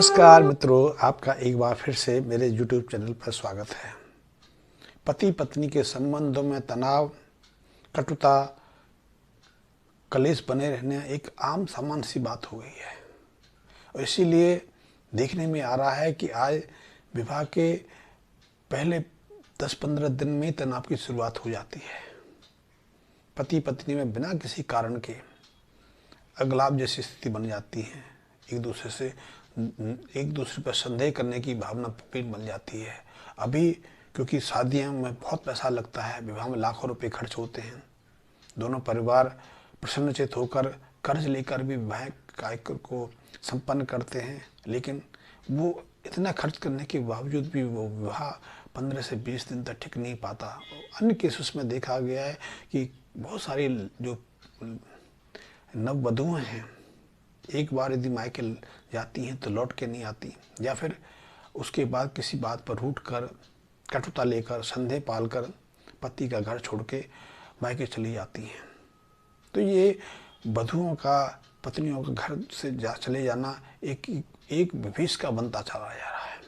नमस्कार मित्रों, आपका एक बार फिर से मेरे YouTube चैनल पर स्वागत है। पति पत्नी के संबंधों में तनाव, कटुता, कलेश बने रहने एक आम सामान्य सी बात हो गई है और इसीलिए देखने में आ रहा है कि आज विवाह के पहले 10-15 दिन में तनाव की शुरुआत हो जाती है। पति पत्नी में बिना किसी कारण के अगलाव जैसी स्थिति बन जाती है। एक दूसरे पर संदेह करने की भावना पेट बन जाती है। अभी क्योंकि शादियों में बहुत पैसा लगता है, विवाह में लाखों रुपए खर्च होते हैं। दोनों परिवार प्रसन्नचित्त होकर कर्ज लेकर भी विवाह कार्यक्रम को संपन्न करते हैं, लेकिन वो इतना खर्च करने के बावजूद भी वो विवाह 15 से 20 दिन तक टिक नहीं पाता। अन्य केसेस में देखा गया है कि बहुत सारी जो नववधुएं हैं, एक बार यदि मायके जाती हैं तो लौट के नहीं आती, या फिर उसके बाद किसी बात पर रूठ कर, कटुता लेकर, संदेह पालकर पति का घर छोड़ के मायके चली जाती हैं। तो ये वधुओं का, पत्नियों का घर से चले जाना एक विभीष का बनता चला जा रहा है।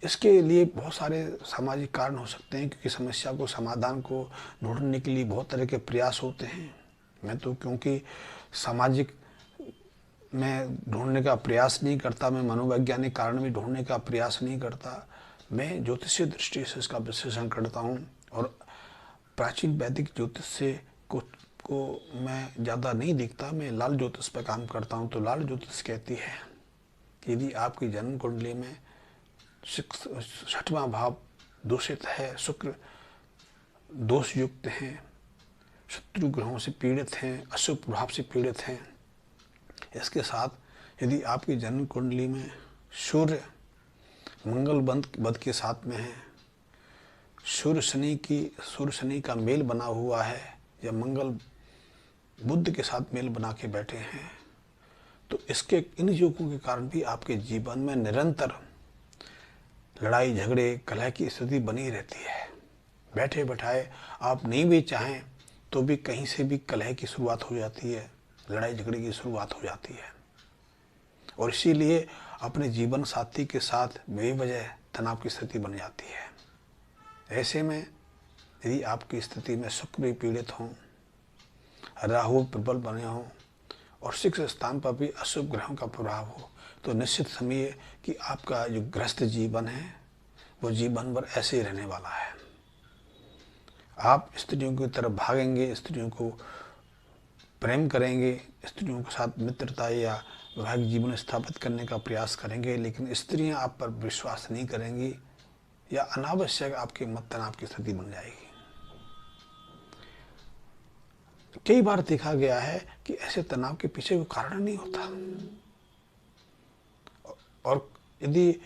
इसके लिए बहुत सारे सामाजिक कारण हो सकते हैं, क्योंकि समस्या को, समाधान को ढूंढने के लिए बहुत तरह के प्रयास होते हैं। मैं तो क्योंकि सामाजिक मैं ढूंढने का प्रयास नहीं करता, मैं मनोवैज्ञानिक कारण भी ढूंढने का प्रयास नहीं करता। मैं ज्योतिषीय दृष्टि से इसका विश्लेषण करता हूँ और प्राचीन वैदिक ज्योतिष से को मैं ज़्यादा नहीं देखता। मैं लाल ज्योतिष पर काम करता हूँ। तो लाल ज्योतिष कहती है कि यदि आपकी जन्म कुंडली में 6वां भाव दूषित है, शुक्र दोष युक्त हैं, शत्रु ग्रहों से पीड़ित हैं, अशुभ प्रभाव से पीड़ित हैं, इसके साथ यदि आपकी जन्म कुंडली में सूर्य मंगल बद के साथ में है, सूर्य शनि का मेल बना हुआ है, या मंगल बुध के साथ मेल बना के बैठे हैं, तो इसके इन योगों के कारण भी आपके जीवन में निरंतर लड़ाई झगड़े कलह की स्थिति बनी रहती है। बैठे बैठाए आप नहीं भी चाहें तो भी कहीं से भी कलह की शुरुआत हो जाती है, लड़ाई झगड़े की शुरुआत हो जाती है। और इसीलिए अपने जीवन साथी के साथ बेवजह तनाव की स्थिति बन जाती है। ऐसे में यदि आपकी स्थिति में शुक्र भी पीड़ित हों, राहु प्रबल बने हों और 6 स्थान पर भी अशुभ ग्रहों का प्रभाव हो, तो निश्चित समझिए कि आपका जो गृहस्थ जीवन है वो जीवन भर ऐसे ही रहने वाला है। आप स्त्रियों की तरफ भागेंगे, स्त्रियों को प्रेम करेंगे, स्त्रियों के साथ मित्रता या वैवाहिक जीवन स्थापित करने का प्रयास करेंगे, लेकिन स्त्रियां आप पर विश्वास नहीं करेंगी या अनावश्यक आपके मत तनाव की स्थिति बन जाएगी। कई बार देखा गया है कि ऐसे तनाव के पीछे कोई कारण नहीं होता, और यदि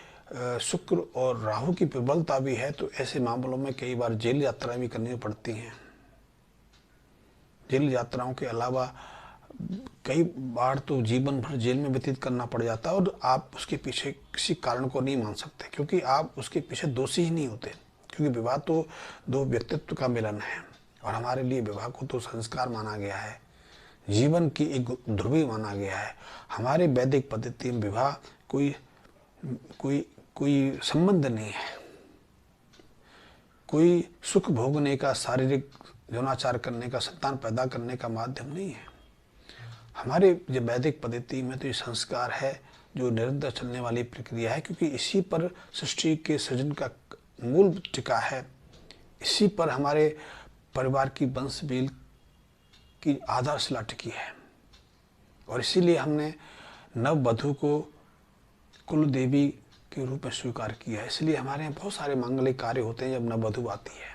शुक्र और राहु की प्रबलता भी है तो ऐसे मामलों में कई बार जेल यात्राएं भी करनी पड़ती हैं। जेल यात्राओं के अलावा कई बार तो जीवन भर जेल में व्यतीत करना पड़ जाता है, और आप उसके पीछे किसी कारण को नहीं मान सकते, क्योंकि आप उसके पीछे दोषी ही नहीं होते। क्योंकि विवाह तो 2 व्यक्तित्व का मिलन है, और हमारे लिए विवाह को तो संस्कार माना गया है, जीवन की एक ध्रुवी माना गया है। हमारे वैदिक पद्धति में विवाह कोई संबंध नहीं है, कोई सुख भोगने का, शारीरिक यौनाचार करने का, संतान पैदा करने का माध्यम नहीं है। हमारे जो वैदिक पद्धति में तो ये संस्कार है जो निरंतर चलने वाली प्रक्रिया है, क्योंकि इसी पर सृष्टि के सृजन का मूल टिका है। इसी पर हमारे परिवार की वंशवेल की आधारशिला टिकी है, और इसीलिए हमने नववधु को कुल देवी के रूप में स्वीकार किया है। इसलिए हमारे यहाँ बहुत सारे मांगलिक कार्य होते हैं जब नववधु आती है,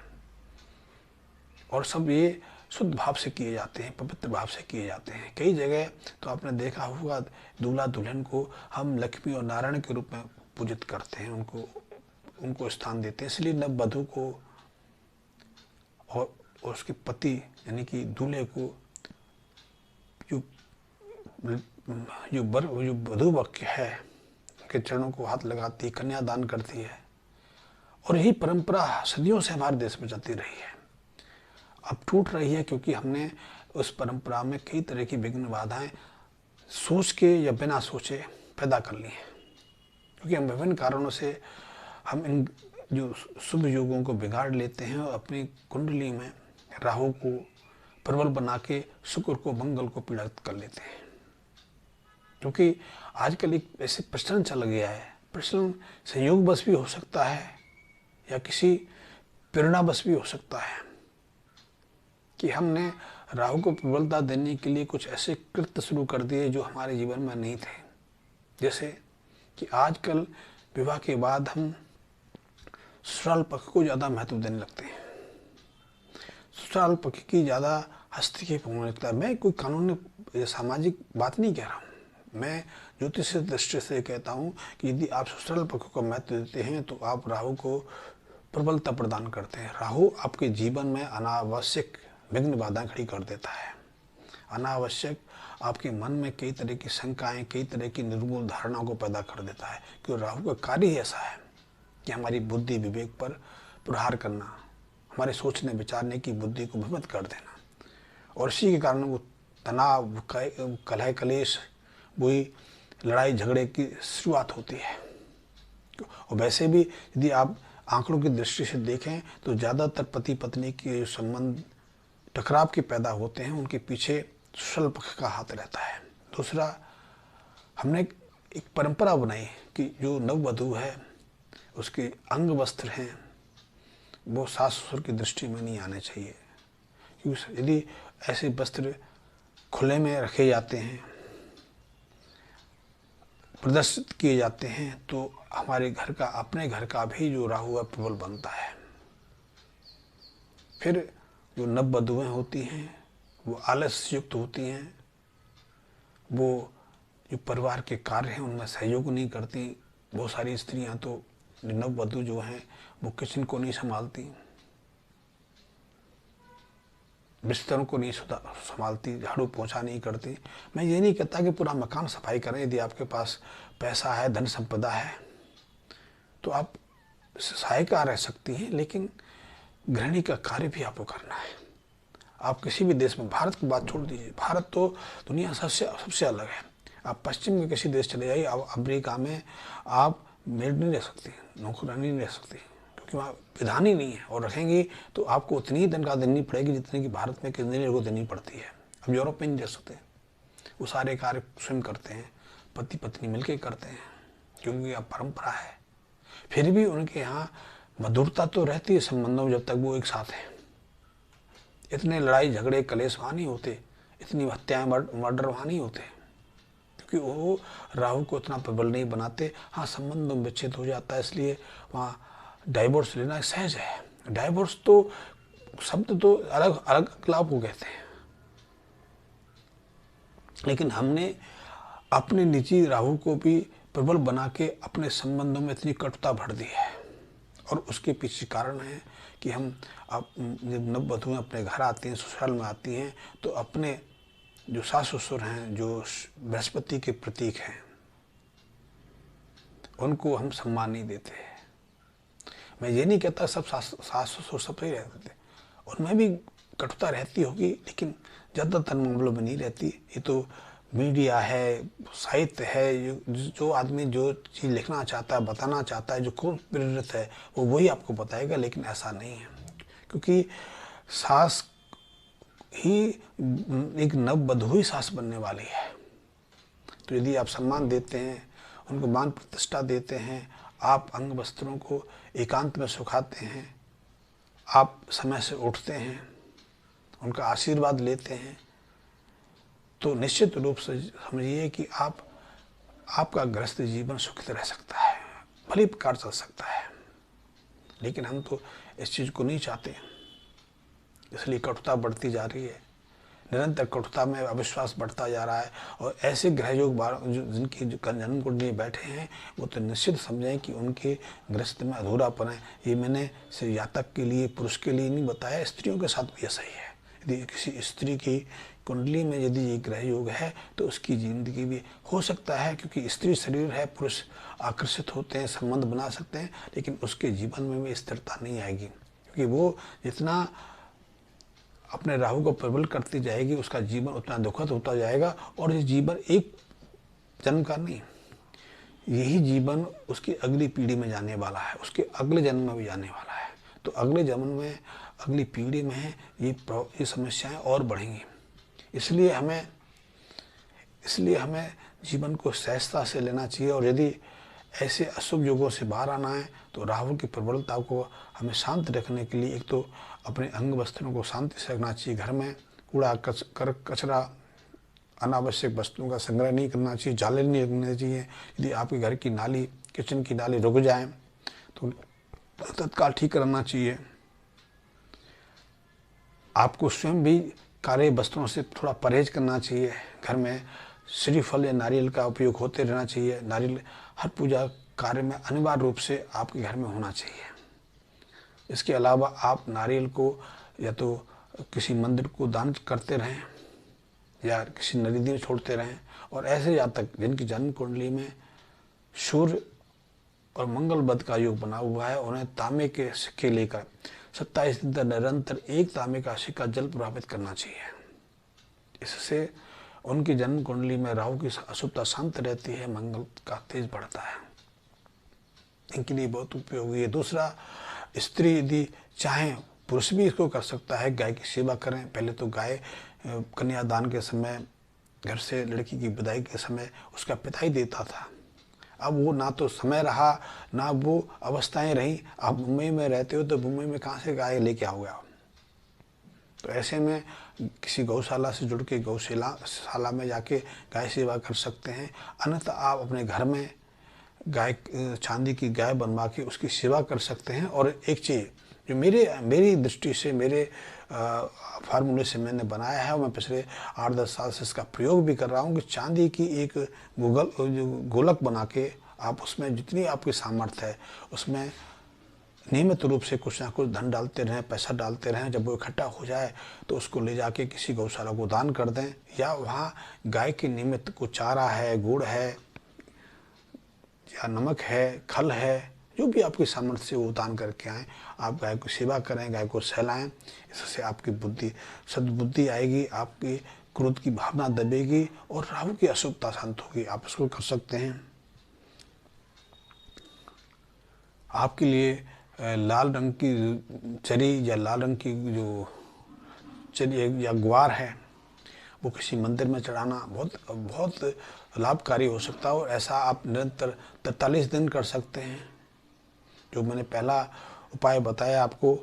और सब ये शुद्ध भाव से किए जाते हैं, पवित्र भाव से किए जाते हैं। कई जगह तो आपने देखा होगा, दूल्हा दुल्हन को हम लक्ष्मी और नारायण के रूप में पूजित करते हैं, उनको स्थान देते हैं। इसलिए नववधु को और उसके पति यानी कि दूल्हे को जो वधु पक्ष है के चरणों को हाथ लगाती, कन्यादान करती है, और यही परंपरा सदियों से हमारे देश में चलती रही है। अब टूट रही है क्योंकि हमने उस परंपरा में कई तरह की विघ्न बाधाएं सोच के या बिना सोचे पैदा कर ली हैं, क्योंकि हम विभिन्न कारणों से हम इन जो शुभ योगों को बिगाड़ लेते हैं और अपनी कुंडली में राहु को प्रबल बना के शुक्र को, मंगल को पीड़ित कर लेते हैं। क्योंकि आजकल एक ऐसे प्रचलन चल गया है, प्रचलन संयोग बस भी हो सकता है या किसी प्रेरणा बस भी हो सकता है, कि हमने राहु को प्रबलता देने के लिए कुछ ऐसे कृत्य शुरू कर दिए जो हमारे जीवन में नहीं थे। जैसे कि आजकल विवाह के बाद हम ससुराल पक्ष को ज़्यादा महत्व देने लगते हैं, ससुराल पक्ष की ज़्यादा हस्तक्षेप होने लगता है। मैं कोई कानूनी या सामाजिक बात नहीं कह रहा हूँ, मैं ज्योतिष दृष्टि से कहता हूँ कि यदि आप ससुराल पक्ष को महत्व देते हैं तो आप राहु को प्रबलता प्रदान करते हैं। राहु आपके जीवन में अनावश्यक विघ्न बाधा खड़ी कर देता है, अनावश्यक आपके मन में कई तरह की शंकाएं, कई तरह की निर्मूल धारणाओं को पैदा कर देता है। क्योंकि राहु का कार्य ही ऐसा है कि हमारी बुद्धि विवेक पर प्रहार करना, हमारे सोचने विचारने की बुद्धि को भ्रमित कर देना, और इसी के कारण वो तनाव, कलह कलेश, वही लड़ाई झगड़े की शुरुआत होती है। और वैसे भी यदि आप आंकड़ों की दृष्टि से देखें तो ज़्यादातर पति पत्नी के संबंध टकराव के पैदा होते हैं, उनके पीछे ससुराल पक्ष का हाथ रहता है। दूसरा, हमने एक परंपरा बनाई कि जो नववधू है उसके अंग वस्त्र हैं वो सास ससुर की दृष्टि में नहीं आने चाहिए, क्योंकि यदि ऐसे वस्त्र खुले में रखे जाते हैं, प्रदर्शित किए जाते हैं, तो हमारे घर का, अपने घर का भी जो राहु है प्रबल बनता है। फिर जो नववधुएं होती हैं वो आलस्य युक्त होती हैं, वो जो परिवार के कार्य हैं उनमें सहयोग नहीं करती। बहुत सारी स्त्रियां तो नववधु जो हैं वो किचन को नहीं संभालती, बिस्तरों को नहीं संभालती, झाड़ू पोछा नहीं करती। मैं ये नहीं कहता कि पूरा मकान सफाई करें, यदि आपके पास पैसा है, धन संपदा है तो आप सहायिका रह सकती हैं, लेकिन गृहिणी का कार्य भी आपको करना है। आप किसी भी देश में, भारत की बात छोड़ दीजिए, भारत तो दुनिया सबसे अलग है। आप पश्चिम के किसी देश चले जाइए, आप अमेरिका में आप मेड नहीं रह सकती, नौकरानी नहीं रह सकती, क्योंकि वहाँ विधान ही नहीं है, और रखेंगी तो आपको उतनी ही तनख्वाह देनी पड़ेगी जितनी कि भारत में इंजीनियर को देनी पड़ती है। अब यूरोप में नहीं रह सकते, वो सारे कार्य स्वयं करते हैं, पति पत्नी मिलकर करते हैं, क्योंकि अब परंपरा है। फिर भी उनके यहाँ मधुरता तो रहती है संबंधों में, जब तक वो एक साथ हैं। इतने लड़ाई झगड़े कलेश वहाँ नहीं होते, इतनी हत्याएं मर्डर वहाँ नहीं होते, क्योंकि वो राहु को इतना प्रबल नहीं बनाते। हाँ, संबंध विच्छेद हो जाता है, इसलिए वहाँ डाइवोर्स लेना सहज है। डाइवोर्स तो शब्द तो अलग अलग लाभ को कहते हैं, लेकिन हमने अपने निजी राहु को भी प्रबल बना के अपने संबंधों में इतनी कटुता भर दी है। और उसके पीछे कारण है कि हम जब नववधुएं अपने घर आती हैं, ससुराल में आती हैं, तो अपने जो सास ससुर हैं, जो बृहस्पति के प्रतीक हैं, उनको हम सम्मान नहीं देते। मैं ये नहीं कहता सब सास ससुर सब सही रहते थे, उनमें भी कटुता रहती होगी, लेकिन ज़्यादातर मामलों में नहीं रहती। ये तो मीडिया है, साहित्य है, जो आदमी जो चीज़ लिखना चाहता है, बताना चाहता है, जो खूब प्रेरित है, वो वही आपको बताएगा, लेकिन ऐसा नहीं है। क्योंकि सास ही एक नववधु ही सास बनने वाली है। तो यदि आप सम्मान देते हैं, उनको मान प्रतिष्ठा देते हैं, आप अंग वस्त्रों को एकांत में सुखाते हैं, आप समय से उठते हैं, उनका आशीर्वाद लेते हैं, तो निश्चित रूप से समझिए कि आपका गृहस्थ जीवन सुखित रह सकता है, भली प्रकार चल सकता है। लेकिन हम तो इस चीज़ को नहीं चाहते, इसलिए कटुता बढ़ती जा रही है, निरंतर कटुता में अविश्वास बढ़ता जा रहा है। और ऐसे ग्रह योग जिनकी जन्म कुंडली में बैठे हैं, वो तो निश्चित समझें कि उनके गृहस्थ में अधूरापन है। ये मैंने सिर्फ जातक के लिए, पुरुष के लिए नहीं बताया, स्त्रियों के साथ भी ऐसा ही है। यदि किसी स्त्री की कुंडली में यदि ये ग्रह योग है तो उसकी जिंदगी भी हो सकता है, क्योंकि स्त्री शरीर है, पुरुष आकर्षित होते हैं, संबंध बना सकते हैं, लेकिन उसके जीवन में भी स्थिरता नहीं आएगी, क्योंकि वो जितना अपने राहु को प्रबल करती जाएगी, उसका जीवन उतना दुखद होता जाएगा। और ये जीवन एक जन्म का नहीं, यही जीवन उसकी अगली पीढ़ी में जाने वाला है, उसके अगले जन्म में भी जाने वाला है। तो अगले जन्म में, अगली पीढ़ी में ये समस्याएं और बढ़ेंगी। इसलिए हमें जीवन को सहजता से लेना चाहिए। और यदि ऐसे अशुभ योगों से बाहर आना है तो राहु की प्रबलता को हमें शांत रखने के लिए एक तो अपने अंग वस्त्रों को शांति से रखना चाहिए। घर में कूड़ा कचरा, अनावश्यक वस्तुओं का संग्रह नहीं करना चाहिए, जाले नहीं रखने चाहिए। यदि आपके घर की नाली, किचन की नाली रुक जाए तो तत्काल ठीक करना चाहिए। आपको स्वयं भी कार्य वस्तुओं से थोड़ा परहेज करना चाहिए। घर में श्रीफल या नारियल का उपयोग होते रहना चाहिए। नारियल हर पूजा कार्य में अनिवार्य रूप से आपके घर में होना चाहिए। इसके अलावा आप नारियल को या तो किसी मंदिर को दान करते रहें या किसी नदी में छोड़ते रहें। और ऐसे जातक जिनकी जन्म कुंडली में सूर्य और मंगल बुध का योग बना हुआ है, उन्हें तांबे के सिक्के लेकर 27 दिन तक निरंतर एक तांबे का सिक्का जल प्रभावित करना चाहिए। इससे उनकी जन्म कुंडली में राहु की अशुभता शांत रहती है, मंगल का तेज बढ़ता है। इनके लिए बहुत उपयोगी है। दूसरा, स्त्री यदि चाहें, पुरुष भी इसको कर सकता है, गाय की सेवा करें। पहले तो गाय कन्यादान के समय, घर से लड़की की विदाई के समय उसका पिता ही देता था। अब वो ना तो समय रहा, ना वो अवस्थाएं रहीं। आप मुंबई में रहते हो तो मुंबई में कहाँ से गाय लेके आओगे आप? तो ऐसे में किसी गौशाला से जुड़ के गौशाला में जाके गाय सेवा कर सकते हैं। अन्यथा आप अपने घर में गाय, चांदी की गाय बनवा के उसकी सेवा कर सकते हैं। और एक चीज़ जो मेरी दृष्टि से, मेरे फार्मूले से मैंने बनाया है और मैं पिछले 8-10 साल से इसका प्रयोग भी कर रहा हूँ कि चांदी की एक गोलक बना के आप उसमें जितनी आपकी सामर्थ्य है उसमें नियमित रूप से कुछ ना कुछ धन डालते रहें, पैसा डालते रहें। जब वो इकट्ठा हो जाए तो उसको ले जाके किसी गौशाला को दान कर दें, या वहाँ गाय के निमित्त को चारा है, गुड़ है या नमक है, खल है, जो भी आपकी सामर्थ्य से वो दान करके आएँ। आप गाय को सेवा करें, गाय को सहलाएं। इससे आपकी बुद्धि, सद्बुद्धि आएगी, आपकी क्रोध की भावना दबेगी और राहु की अशुभता शांत होगी। आप इसको कर सकते हैं। आपके लिए लाल रंग की चरी या लाल रंग की जो चरी या ग्वार है, वो किसी मंदिर में चढ़ाना बहुत लाभकारी हो सकता है। और ऐसा आप निरंतर 43 दिन कर सकते हैं। जो मैंने पहला उपाय बताया आपको,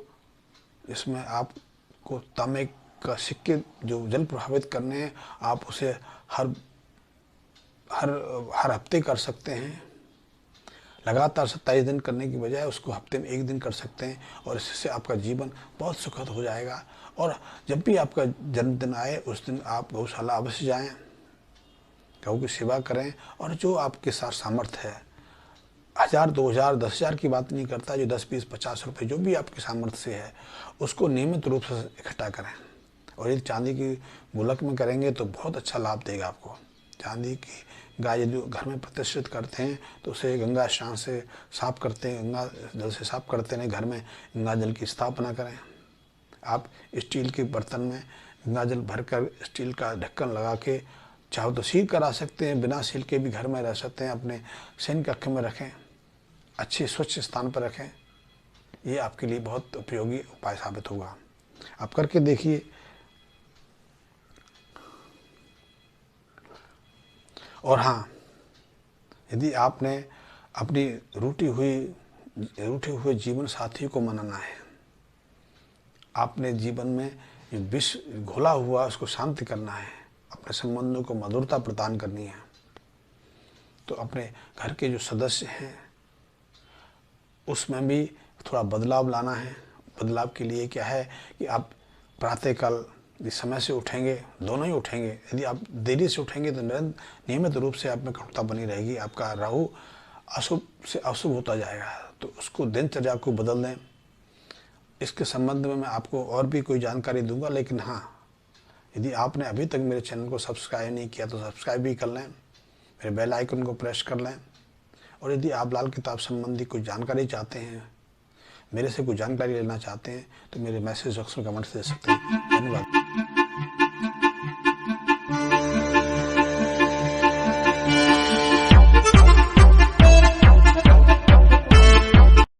इसमें आपको तांबे का सिक्के जो जल प्रभावित करने हैं, आप उसे हर हफ्ते कर सकते हैं। लगातार 27 दिन करने की बजाय उसको हफ्ते में 1 दिन कर सकते हैं और इससे आपका जीवन बहुत सुखद हो जाएगा। और जब भी आपका जन्मदिन आए उस दिन आप गौशाला अवश्य जाएं, गौ की सेवा करें। और जो आपके साथ सामर्थ्य है, 1000, 2000, 10,000 की बात नहीं करता, जो 10, 20, 50 रुपये जो भी आपके सामर्थ्य से है उसको नियमित रूप से इकट्ठा करें। और यदि चांदी की गोलक में करेंगे तो बहुत अच्छा लाभ देगा आपको। चांदी की गाय यदि घर में प्रतिष्ठित करते हैं तो उसे गंगा स्नान से साफ करते हैं, गंगा जल से साफ करते हैं। घर में गंगा जल की स्थापना करें। आप स्टील के बर्तन में गंगा जल भरकर स्टील का ढक्कन लगा के चाहो तो सील करा सकते हैं, बिना सील के भी घर में रह सकते हैं। अपने शयन कक्ष में रखें, अच्छे स्वच्छ स्थान पर रखें। ये आपके लिए बहुत उपयोगी उपाय साबित होगा। आप करके देखिए। और हाँ, यदि आपने अपनी रूठे हुए जीवन साथी को मनाना है, आपने जीवन में जो विष घोला हुआ उसको शांत करना है, अपने संबंधों को मधुरता प्रदान करनी है, तो अपने घर के जो सदस्य हैं उसमें भी थोड़ा बदलाव लाना है। बदलाव के लिए क्या है कि आप प्रातःकाल यदि समय से उठेंगे, दोनों ही उठेंगे। यदि आप देरी से उठेंगे तो नियमित रूप से आप में कठोरता बनी रहेगी। आपका राहु अशुभ से अशुभ होता जाएगा, तो उसको दिनचर्या को बदल दें। इसके संबंध में मैं आपको और भी कोई जानकारी दूंगा, लेकिन हाँ, यदि आपने अभी तक मेरे चैनल को सब्सक्राइब नहीं किया तो सब्सक्राइब भी कर लें, मेरे बेल आइकन को प्रेस कर लें। और यदि आप लाल किताब संबंधी कोई जानकारी चाहते हैं, मेरे से कोई जानकारी लेना चाहते हैं, तो मेरे मैसेज बॉक्स में कमेंट्स दे सकते हैं। धन्यवाद।